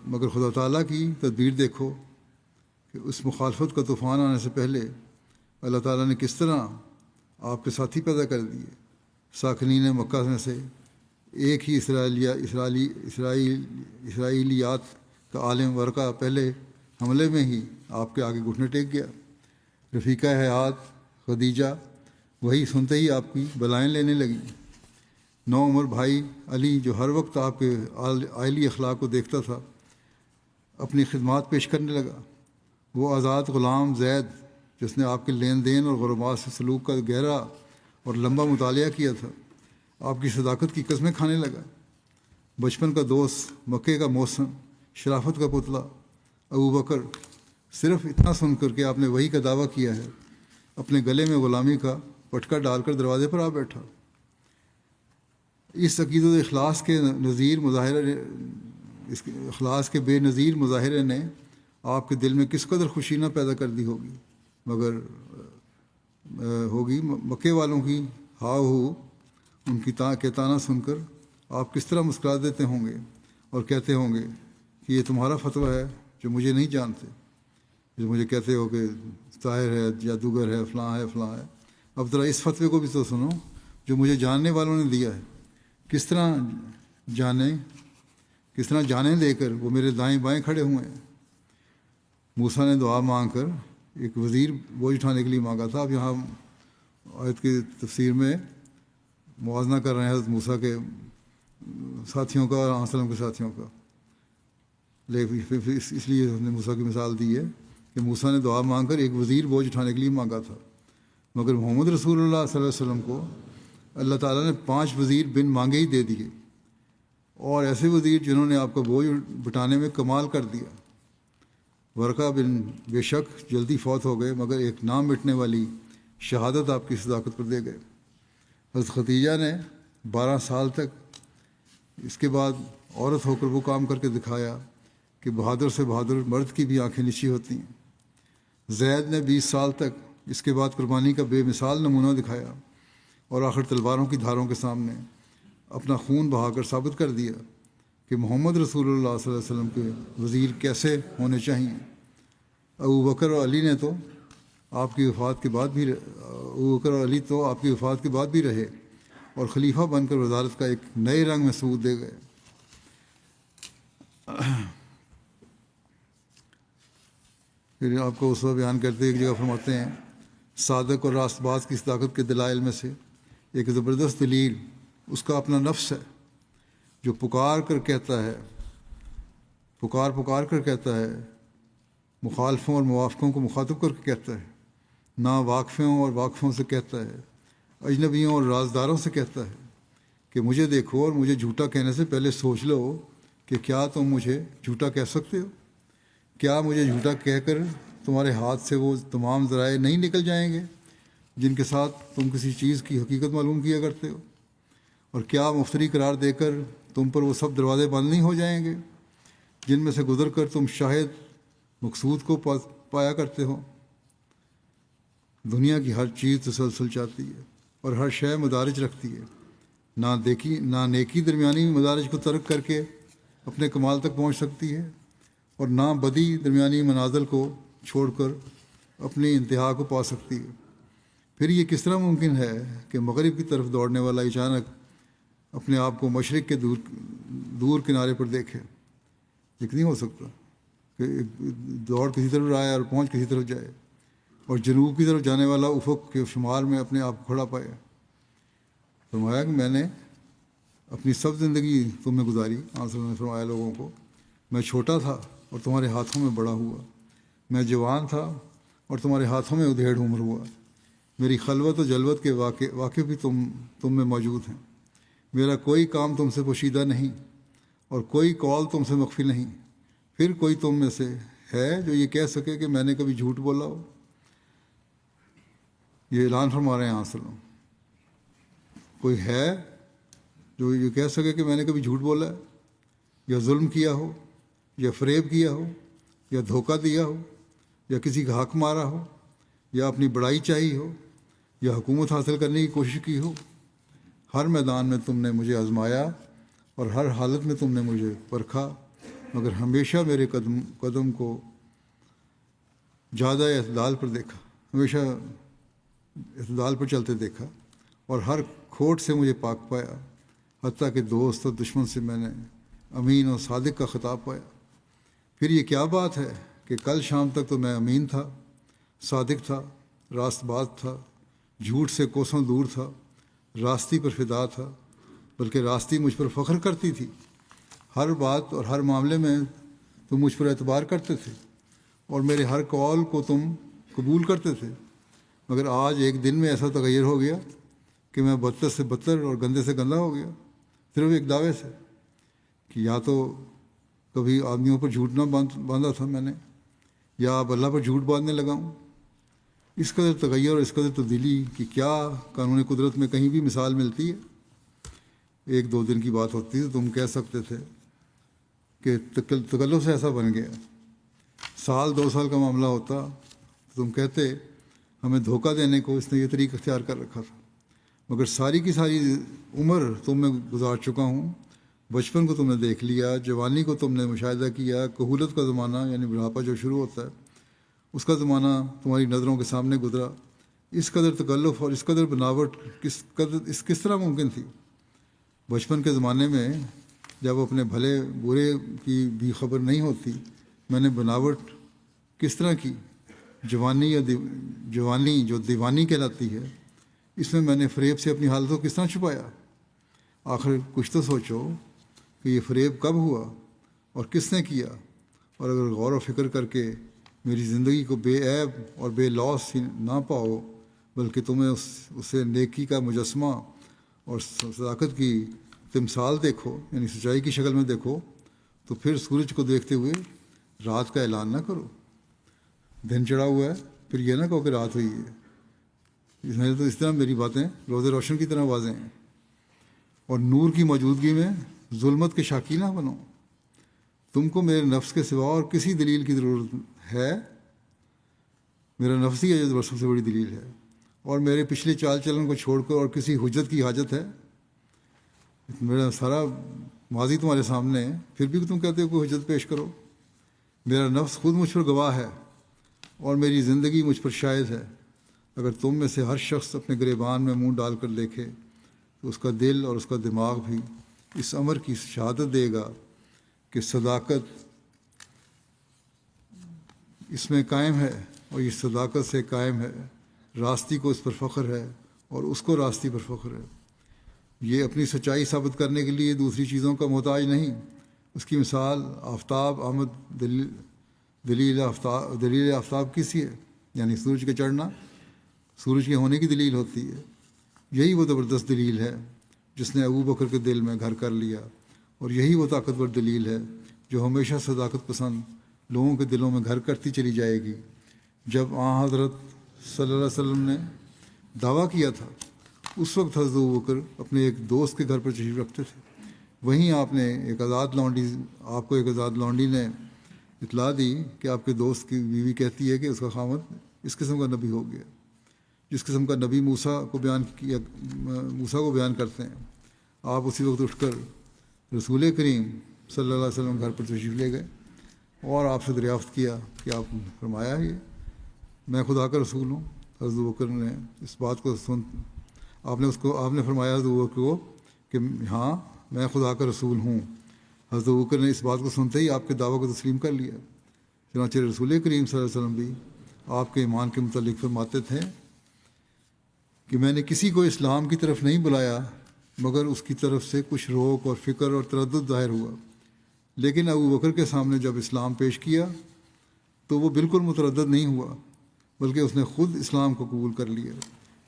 مگر خدا تعالیٰ کی تدبیر دیکھو کہ اس مخالفت کا طوفان آنے سے پہلے اللہ تعالیٰ نے کس طرح آپ کے ساتھی پیدا کر دیے۔ ساکنین مکہ میں سے ایک ہی اسرائیلیات کا عالم ورقہ پہلے حملے میں ہی آپ کے آگے گھٹنے ٹیک گیا۔ رفیقہ حیات خدیجہ وہی سنتے ہی آپ کی بلائیں لینے لگیں۔ نو عمر بھائی علی، جو ہر وقت آپ کے عائلی اخلاق کو دیکھتا تھا، اپنی خدمات پیش کرنے لگا۔ وہ آزاد غلام زید، جس نے آپ کے لین دین اور غربات سے سلوک کا گہرا اور لمبا مطالعہ کیا تھا، آپ کی صداقت کی قسمیں کھانے لگا۔ بچپن کا دوست، مکے کا موسم، شرافت کا پتلا ابوبکر، صرف اتنا سن کر کے آپ نے وہی کا دعویٰ کیا ہے، اپنے گلے میں غلامی کا پٹکا ڈال کر دروازے پر آ بیٹھا۔ اس عقید و اخلاص کے بے نظیر مظاہرے نے آپ کے دل میں کس قدر خوشی نہ پیدا کر دی ہوگی، مگر مکے والوں کی ہاؤ ہو، ان کی تانا سن کر آپ کس طرح مسکرا دیتے ہوں گے اور کہتے ہوں گے کہ یہ تمہارا فتویٰ ہے جو مجھے نہیں جانتے، جو مجھے کہتے ہو کہ طاہر ہے، جادوگر ہے، فلاں ہے، فلاں ہے۔ اب ذرا اس فتوے کو بھی تو سنو جو مجھے جاننے والوں نے دیا ہے۔ کس طرح جانیں دے کر وہ میرے دائیں بائیں کھڑے ہوئے ہیں۔ موسیٰ نے دعا مانگ کر ایک وزیر بوجھ اٹھانے کے لیے مانگا تھا۔ اب یہاں آیت کی تفسیر میں موازنہ کر رہے ہیں حضرت موسیٰ کے ساتھیوں کا اور علیہ وسلم کے ساتھیوں کا، لیکن اس لیے ہم نے موسیٰ کی مثال دی ہے کہ موسیٰ نے دعا مانگ کر ایک وزیر بوجھ اٹھانے کے لیے مانگا تھا، مگر محمد رسول اللہ صلی اللہ علیہ وسلم کو اللہ تعالیٰ نے 5 وزیر بن مانگے ہی دے دیے، اور ایسے وزیر جنہوں نے آپ کا بوجھ بٹانے میں کمال کر دیا۔ ورقہ بن بے شک جلدی فوت ہو گئے، مگر ایک نام مٹنے والی شہادت آپ کی صداقت پر دے گئے۔ حضرت خدیجہ نے 12 سال تک اس کے بعد عورت ہو کر وہ کام کر کے دکھایا کہ بہادر سے بہادر مرد کی بھی آنکھیں نیچی ہوتی ہیں۔ زید نے 20 سال تک اس کے بعد قربانی کا بے مثال نمونہ دکھایا اور آخر تلواروں کی دھاروں کے سامنے اپنا خون بہا کر ثابت کر دیا کہ محمد رسول اللہ صلی اللہ علیہ وسلم کے وزیر کیسے ہونے چاہئیں۔ ابوبکر اور علی تو آپ کی وفات کے بعد بھی رہے، اور خلیفہ بن کر وزارت کا ایک نئے رنگ میں ثبوت دے گئے۔ پھر آپ کو اسوہ بیان کرتے ایک جگہ فرماتے ہیں صادق اور راست باز کی صداقت کے دلائل میں سے ایک زبردست دلیل اس کا اپنا نفس ہے، جو پکار کر کہتا ہے، مخالفوں اور موافقوں کو مخاطب کر کے کہتا ہے، نا واقفوں اور واقفوں سے کہتا ہے، اجنبیوں اور رازداروں سے کہتا ہے کہ مجھے دیکھو اور مجھے جھوٹا کہنے سے پہلے سوچ لو کہ کیا تم مجھے جھوٹا کہہ سکتے ہو؟ کیا مجھے جھوٹا کہہ کر تمہارے ہاتھ سے وہ تمام ذرائع نہیں نکل جائیں گے جن کے ساتھ تم کسی چیز کی حقیقت معلوم کیا کرتے ہو؟ اور کیا مفتری قرار دے کر تم پر وہ سب دروازے بند نہیں ہو جائیں گے جن میں سے گزر کر تم شاید مقصود کو پایا کرتے ہو؟ دنیا کی ہر چیز تسلسل چاہتی ہے اور ہر شے مدارج رکھتی ہے، نہ نیکی درمیانی مدارج کو ترک کر کے اپنے کمال تک پہنچ سکتی ہے، اور نہ بدی درمیانی منازل کو چھوڑ کر اپنی انتہا کو پا سکتی ہے۔ پھر یہ کس طرح ممکن ہے کہ مغرب کی طرف دوڑنے والا اچانک اپنے آپ کو مشرق کے دور کنارے پر دیکھے؟ یہ نہیں ہو سکتا کہ دوڑ کسی طرف آئے اور پہنچ کسی طرف جائے، اور جنوب کی طرف جانے والا افق کے شمال میں اپنے آپ کو کھڑا پائے۔ فرمایا کہ میں نے اپنی سب زندگی تم میں گزاری، آپ صلی اللہ علیہ وسلم نے فرمایا لوگوں کو، میں چھوٹا تھا اور تمہارے ہاتھوں میں بڑا ہوا، میں جوان تھا اور تمہارے ہاتھوں میں ادھیڑ عمر ہوا، میری خلوت و جلوت کے واقع بھی تم میں موجود ہیں، میرا کوئی کام تم سے پوشیدہ نہیں اور کوئی قول تم سے مخفی نہیں۔ پھر کوئی تم میں سے ہے جو یہ کہہ سکے کہ میں نے کبھی جھوٹ بولا ہو؟ یہ اعلان فرما رہے ہیں آپ صلی اللہ علیہ وسلم، کوئی ہے جو یہ کہہ سکے کہ میں نے کبھی جھوٹ بولا ہے، یا ظلم کیا ہو، یا فریب کیا ہو، یا دھوکہ دیا ہو، یا کسی کا حق مارا ہو، یا اپنی بڑائی چاہی ہو، یا حکومت حاصل کرنے کی کوشش کی ہو؟ ہر میدان میں تم نے مجھے آزمایا اور ہر حالت میں تم نے مجھے پرکھا، مگر ہمیشہ میرے قدم کو زیادہ اعتدال پر دیکھا، ہمیشہ اعتدال پر چلتے دیکھا، اور ہر کھوٹ سے مجھے پاک پایا، حتیٰ کہ دوست اور دشمن سے میں نے امین اور صادق کا خطاب پایا۔ پھر یہ کیا بات ہے کہ کل شام تک تو میں امین تھا، صادق تھا، راست باز تھا، جھوٹ سے کوسوں دور تھا، راستی پر فدا تھا، بلکہ راستی مجھ پر فخر کرتی تھی، ہر بات اور ہر معاملے میں تم مجھ پر اعتبار کرتے تھے اور میرے ہر قول کو تم قبول کرتے تھے، مگر آج ایک دن میں ایسا تغیر ہو گیا کہ میں بدتر سے بدتر اور گندے سے گندہ ہو گیا، صرف ایک دعوے سے کہ یا تو کبھی آدمیوں پر جھوٹ نہ باندھا تھا میں نے، یا اب اللہ پر جھوٹ باندھنے لگا ہوں۔ اس قدر تغیر اور اس قدر تبدیلی کی کیا قانون قدرت میں کہیں بھی مثال ملتی ہے؟ ایک دو دن کی بات ہوتی ہے تو تم کہہ سکتے تھے کہ تکلف سے ایسا بن گیا، سال دو سال کا معاملہ ہوتا تو تم کہتے ہمیں دھوکہ دینے کو اس نے یہ طریقہ اختیار کر رکھا تھا، مگر ساری کی ساری عمر تم میں گزار چکا ہوں، بچپن کو تم نے دیکھ لیا، جوانی کو تم نے مشاہدہ کیا، کہولت کا زمانہ یعنی بڑھاپا جو شروع ہوتا ہے اس کا زمانہ تمہاری نظروں کے سامنے گزرا۔ اس قدر تکلف اور اس قدر بناوٹ کس طرح ممکن تھی؟ بچپن کے زمانے میں جب اپنے بھلے برے کی بھی خبر نہیں ہوتی، میں نے بناوٹ کس طرح کی؟ جوانی جو دیوانی کہلاتی ہے، اس میں نے فریب سے اپنی حالت کو کس طرح چھپایا؟ آخر کچھ تو سوچو کہ یہ فریب کب ہوا اور کس نے کیا، اور اگر غور و فکر کر کے میری زندگی کو بے عیب اور بے لوث نہ پاؤ بلکہ تمہیں اسے نیکی کا مجسمہ اور صداقت کی تمثال دیکھو، یعنی سچائی کی شکل میں دیکھو، تو پھر سورج کو دیکھتے ہوئے رات کا اعلان نہ کرو۔ دن چڑھا ہوا ہے پھر یہ نہ کہو کہ رات ہوئی ہے۔ تو اس طرح میری باتیں روز روشن کی طرح واضح ہیں، اور نور کی موجودگی میں ظلمت کے شاکی نہ بنو۔ تم کو میرے نفس کے سوا اور کسی دلیل کی ضرورت ہے؟ میرا نفس ہی ہے جو سب سے بڑی دلیل ہے، اور میرے پچھلے چال چلن کو چھوڑ کر اور کسی حجت کی حاجت ہے؟ میرا سارا ماضی تمہارے سامنے ہے، پھر بھی تم کہتے ہو کوئی حجت پیش کرو۔ میرا نفس خود مجھ پر گواہ ہے اور میری زندگی مجھ پر شاہد ہے۔ اگر تم میں سے ہر شخص اپنے گریبان میں منہ ڈال کر دیکھے تو اس کا دل اور اس کا دماغ بھی اس امر کی شہادت دے گا کہ صداقت اس میں قائم ہے اور یہ صداقت سے قائم ہے، راستی کو اس پر فخر ہے اور اس کو راستی پر فخر ہے۔ یہ اپنی سچائی ثابت کرنے کے لیے دوسری چیزوں کا محتاج نہیں۔ اس کی مثال آفتاب آمد دلیل آفتاب کسی ہے، یعنی سورج کا چڑھنا سورج کے ہونے کی دلیل ہوتی ہے۔ یہی وہ زبردست دلیل ہے جس نے ابو بکر کے دل میں گھر کر لیا، اور یہی وہ طاقتور دلیل ہے جو ہمیشہ صداقت پسند لوگوں کے دلوں میں گھر کرتی چلی جائے گی۔ جب حضرت صلی اللہ علیہ وسلم نے دعویٰ کیا تھا، اس وقت حضرت ابو بکر اپنے ایک دوست کے گھر پر تشریف رکھتے تھے۔ وہیں آپ کو ایک آزاد لونڈی نے اطلاع دی کہ آپ کے دوست کی بیوی کہتی ہے کہ اس کا خامد اس قسم کا نبی ہو گیا، جس قسم کا نبی موسیٰ کو بیان کرتے ہیں۔ آپ اسی وقت اٹھ کر رسول کریم صلی اللہ علیہ وسلم گھر پر تشریف لے گئے اور آپ سے دریافت کیا کہ آپ نے فرمایا یہ میں خدا کا رسول ہوں۔ حضرت بکر نے اس بات کو آپ نے فرمایا حضرت بکر کو کہ ہاں میں خدا کا رسول ہوں۔ حضرت بکر نے اس بات کو سنتے ہی آپ کے دعویٰ کو تسلیم کر لیا۔ چنانچہ رسول کریم صلی اللہ علیہ وسلم بھی آپ کے ایمان کے متعلق فرماتے تھے کہ میں نے کسی کو اسلام کی طرف نہیں بلایا مگر اس کی طرف سے کچھ روک اور فکر اور تردد ظاہر ہوا، لیکن ابو بکر کے سامنے جب اسلام پیش کیا تو وہ بالکل متردد نہیں ہوا، بلکہ اس نے خود اسلام کو قبول کر لیا۔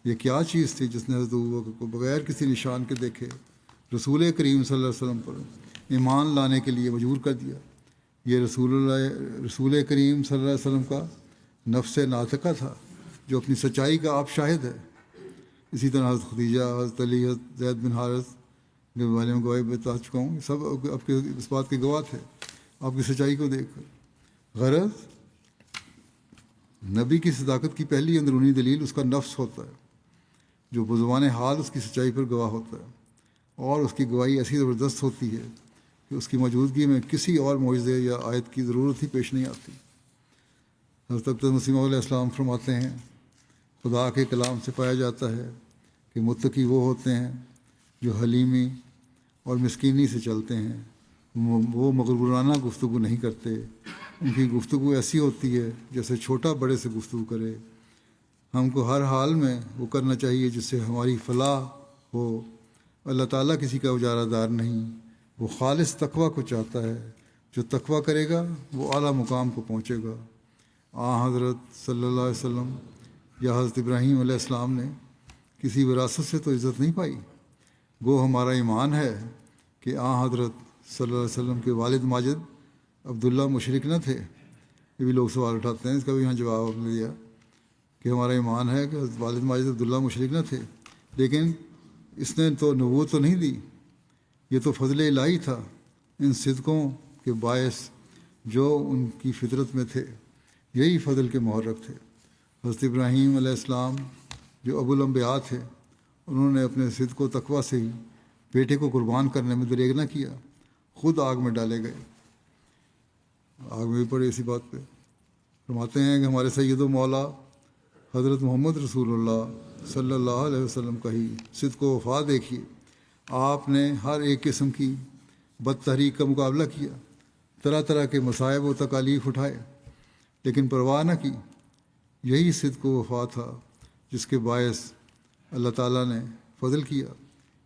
یہ کیا چیز تھی جس نے حضرت ابو بکر کو بغیر کسی نشان کے دیکھے رسول کریم صلی اللہ علیہ وسلم پر ایمان لانے کے لیے مجبور کر دیا؟ یہ رسول کریم صلی اللہ علیہ وسلم کا نفس ناطقہ تھا جو اپنی سچائی کا آپ شاہد ہے۔ اسی طرح حضرت خدیجہ، حضرت علی، حضرت زید بن حارث کے بارے میں گواہی بتا چکا ہوں، سب آپ کے اس بات کے گواہ تھے آپ کی سچائی کو دیکھ کر۔ غرض نبی کی صداقت کی پہلی اندرونی دلیل اس کا نفس ہوتا ہے جو بزبان حال اس کی سچائی پر گواہ ہوتا ہے، اور اس کی گواہی ایسی زبردست ہوتی ہے کہ اس کی موجودگی میں کسی اور معجزے یا آیت کی ضرورت ہی پیش نہیں آتی۔ حضرت مسیح علیہ السلام فرماتے ہیں خدا کے کلام سے پایا جاتا ہے کہ متقی وہ ہوتے ہیں جو حلیمی اور مسکینی سے چلتے ہیں، وہ مغرورانہ گفتگو نہیں کرتے، ان کی گفتگو ایسی ہوتی ہے جیسے چھوٹا بڑے سے گفتگو کرے۔ ہم کو ہر حال میں وہ کرنا چاہیے جس سے ہماری فلاح ہو۔ اللہ تعالیٰ کسی کا اجارہ دار نہیں، وہ خالص تقویٰ کو چاہتا ہے، جو تقویٰ کرے گا وہ اعلیٰ مقام کو پہنچے گا۔ حضرت صلی اللہ علیہ وسلم یا حضرت ابراہیم علیہ السلام نے کسی وراثت سے تو عزت نہیں پائی، گو ہمارا ایمان ہے کہ حضرت صلی اللہ علیہ وسلم کے والد ماجد عبداللہ مشرک نہ تھے۔ یہ بھی لوگ سوال اٹھاتے ہیں، اس کا بھی یہاں جواب آپ نے دیا کہ ہمارا ایمان ہے کہ حضرت والد ماجد عبداللہ مشرک نہ تھے، لیکن اس نے تو نبوت تو نہیں دی، یہ تو فضل الہی تھا ان صدقوں کے باعث جو ان کی فطرت میں تھے، یہی فضل کے محرک تھے۔ حضرت ابراہیم علیہ السلام جو ابو الانبیاء تھے، انہوں نے اپنے صدق و تقویٰ سے ہی بیٹے کو قربان کرنے میں دریغ نہ کیا، خود آگ میں ڈالے گئے۔ آگ میں بھی پڑے اسی بات پہ۔ فرماتے ہیں کہ ہمارے سید و مولا حضرت محمد رسول اللہ صلی اللہ علیہ وسلم کا ہی صدق و وفا دیکھیے۔ آپ نے ہر ایک قسم کی بد تحریک کا مقابلہ کیا، طرح طرح کے مصائب و تکالیف اٹھائے، لیکن پرواہ نہ کی۔ یہی صدق و وفا تھا جس کے باعث اللہ تعالیٰ نے فضل کیا۔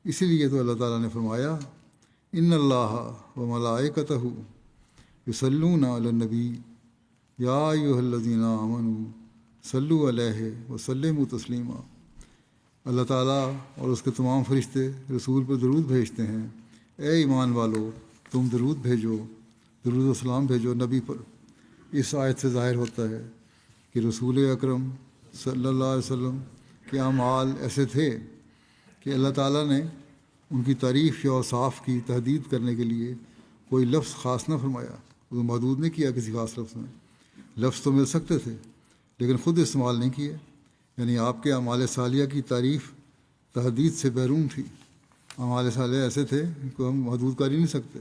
اسی لیے تو اللہ تعالیٰ نے فرمایا ان اللہ و ملائکتہ یصلون علی النبی یا ایھا الذین آمنوا صلوا علیہ وسلموا تسلیما۔ اللہ تعالیٰ اور اس کے تمام فرشتے رسول پر درود بھیجتے ہیں، اے ایمان والو تم درود بھیجو، درود و سلام بھیجو نبی پر۔ اس آیت سے ظاہر ہوتا ہے کہ رسول اکرم صلی اللہ علیہ وسلم کے اعمال ایسے تھے کہ اللہ تعالیٰ نے ان کی تعریف یا اوصاف کی تحدید کرنے کے لیے کوئی لفظ خاص نہ فرمایا، وہ محدود نہیں کیا کسی خاص لفظ میں۔ لفظ تو مل سکتے تھے لیکن خود استعمال نہیں کیے، یعنی آپ کے اعمال صالحہ کی تعریف تحدید سے بیرون تھی۔ اعمال صالحہ ایسے تھے ان کو ہم محدود کر ہی نہیں سکتے۔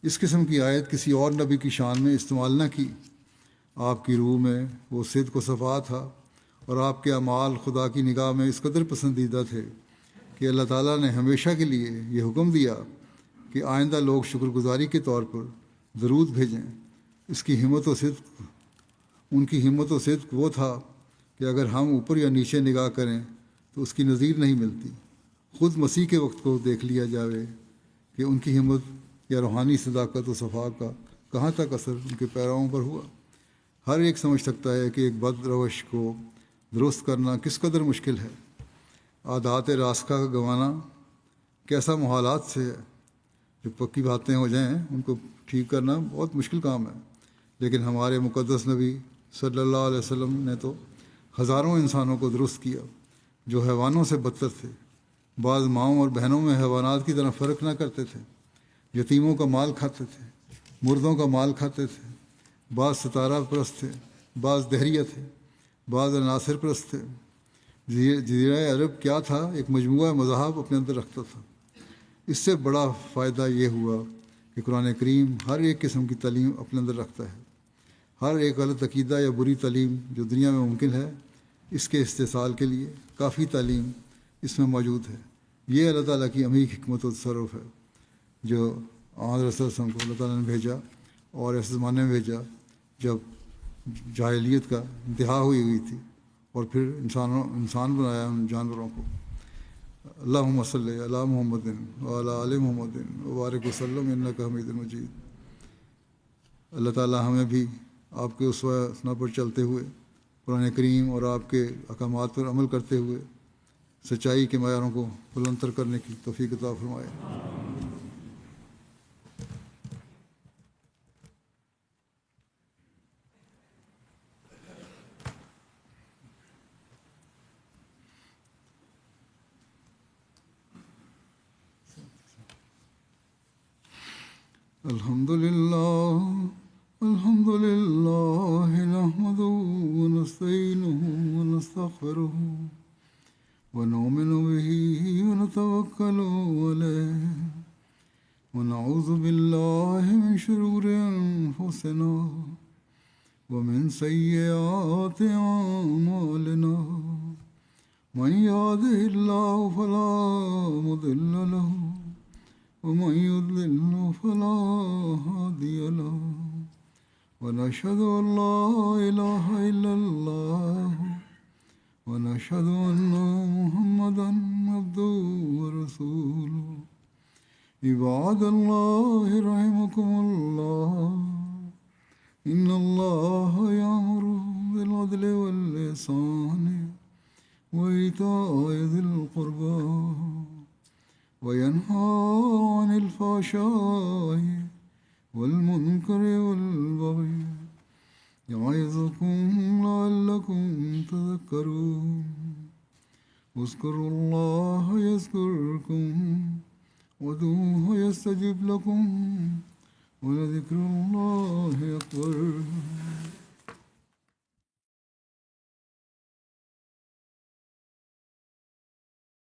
اس قسم کی آیت کسی اور نبی کی شان میں استعمال نہ کی۔ آپ کی روح میں وہ صدق و صفا تھا اور آپ کے اعمال خدا کی نگاہ میں اس قدر پسندیدہ تھے کہ اللہ تعالیٰ نے ہمیشہ کے لیے یہ حکم دیا کہ آئندہ لوگ شکر گزاری کے طور پر درود بھیجیں، اس کی ہمت و صدق، ان کی ہمت و صدق وہ تھا کہ اگر ہم اوپر یا نیچے نگاہ کریں تو اس کی نظیر نہیں ملتی۔ خود مسیح کے وقت کو دیکھ لیا جاوے کہ ان کی ہمت یا روحانی صداقت و صفا کا کہاں تک اثر ان کے پیراؤں پر ہوا۔ ہر ایک سمجھ سکتا ہے کہ ایک بد روش کو درست کرنا کس قدر مشکل ہے۔ عادات راستہ کا گنوانا کیسا محالات سے ہے۔ جو پکی باتیں ہو جائیں ان کو ٹھیک کرنا بہت مشکل کام ہے، لیکن ہمارے مقدس نبی صلی اللہ علیہ وسلم نے تو ہزاروں انسانوں کو درست کیا جو حیوانوں سے بدتر تھے۔ بعض ماؤں اور بہنوں میں حیوانات کی طرح فرق نہ کرتے تھے، یتیموں کا مال کھاتے تھے، مردوں کا مال کھاتے تھے، بعض ستارہ پرست تھے، بعض دہریہ تھے، بعض عناصر پرست تھے۔ جزیرہ عرب کیا تھا؟ ایک مجموعہ مذاہب اپنے اندر رکھتا تھا۔ اس سے بڑا فائدہ یہ ہوا کہ قرآن کریم ہر ایک قسم کی تعلیم اپنے اندر رکھتا ہے۔ ہر ایک غلط عقیدہ یا بری تعلیم جو دنیا میں ممکن ہے، اس کے استحصال کے لیے کافی تعلیم اس میں موجود ہے۔ یہ اللہ تعالیٰ کی عمیق حکمت و تصرف ہے جو حضرت صلی اللہ علیہ وسلم کو اللہ تعالیٰ نے بھیجا، اور ایسے زمانے میں بھیجا جب جاہلیت کا انتہا ہوئی تھی، اور پھر انسان بنایا ان جانوروں کو۔ اللہم صلی علی محمد وعلی آل محمد وبارک وسلم انک حمید مجید۔ اللہ تعالیٰ ہمیں بھی آپ کے اسوہ حسنہ پر چلتے ہوئے، قرآن کریم اور آپ کے احکامات پر عمل کرتے ہوئے سچائی کے معیاروں کو بلندتر کرنے کی توفیق عطا فرمائے۔ الحمد للہ نحمده ونستعینه ونستغفره ونؤمن به ونتوکل علیہ ونعوذ باللہ من شرور انفسنا ومن سیئات اعمالنا من يهده اللہ فلا مضل له ومن يضلل فلا هادي له ونشهد أن لا إله إلا الله ونشهد أن محمدا عبده ورسوله عباد الله رحمكم الله إن الله يأمر بالعدل والإحسان وإيتاء ذي القربى وينهى عن الفحشاء والمنكر والبغي يعظكم لعلكم تذكرون اذكروا الله يذكركم وادعوه يستجب لكم ولذكر الله أكبر۔